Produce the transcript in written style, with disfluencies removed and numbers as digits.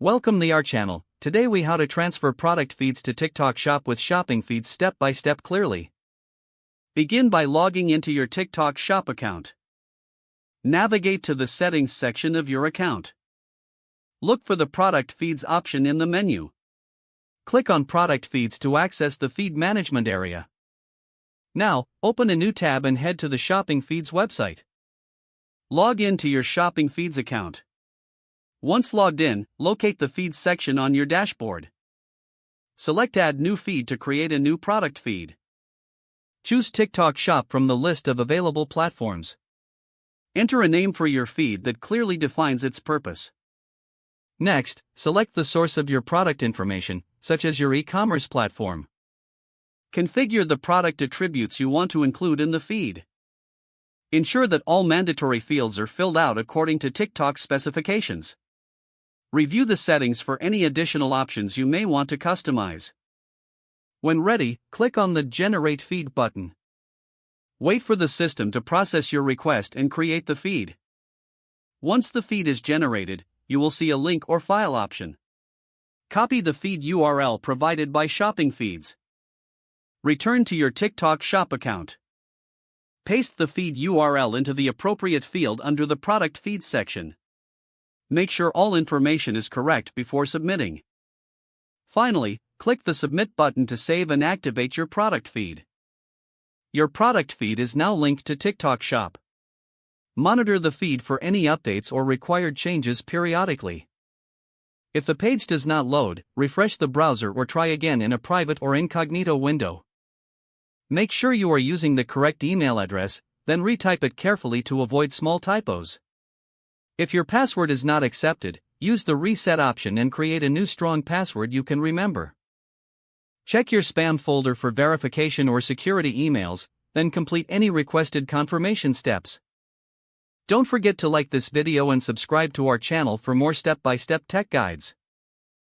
Welcome to our channel. Today we how to transfer product feeds to TikTok Shop with shopping feeds step by step clearly. Begin by logging into your TikTok Shop account. Navigate to the settings section of your account. Look for the product feeds option in the menu. Click on product feeds to access the feed management area. Now, open a new tab and head to the shopping feeds website. Log in to your shopping feeds account. Once logged in, locate the feeds section on your dashboard. Select Add New Feed to create a new product feed. Choose TikTok Shop from the list of available platforms. Enter a name for your feed that clearly defines its purpose. Next, select the source of your product information, such as your e-commerce platform. Configure the product attributes you want to include in the feed. Ensure that all mandatory fields are filled out according to TikTok's specifications. Review the settings for any additional options you may want to customize. When ready, click on the Generate Feed button. Wait for the system to process your request and create the feed. Once the feed is generated, you will see a link or file option. Copy the feed URL provided by Shopping Feeds. Return to your TikTok Shop account. Paste the feed URL into the appropriate field under the Product Feeds section. Make sure all information is correct before submitting. Finally, click the Submit button to save and activate your product feed. Your product feed is now linked to TikTok Shop. Monitor the feed for any updates or required changes periodically. If the page does not load, refresh the browser or try again in a private or incognito window. Make sure you are using the correct email address, then retype it carefully to avoid small typos. If your password is not accepted, use the reset option and create a new strong password you can remember. Check your spam folder for verification or security emails, then complete any requested confirmation steps. Don't forget to like this video and subscribe to our channel for more step-by-step tech guides.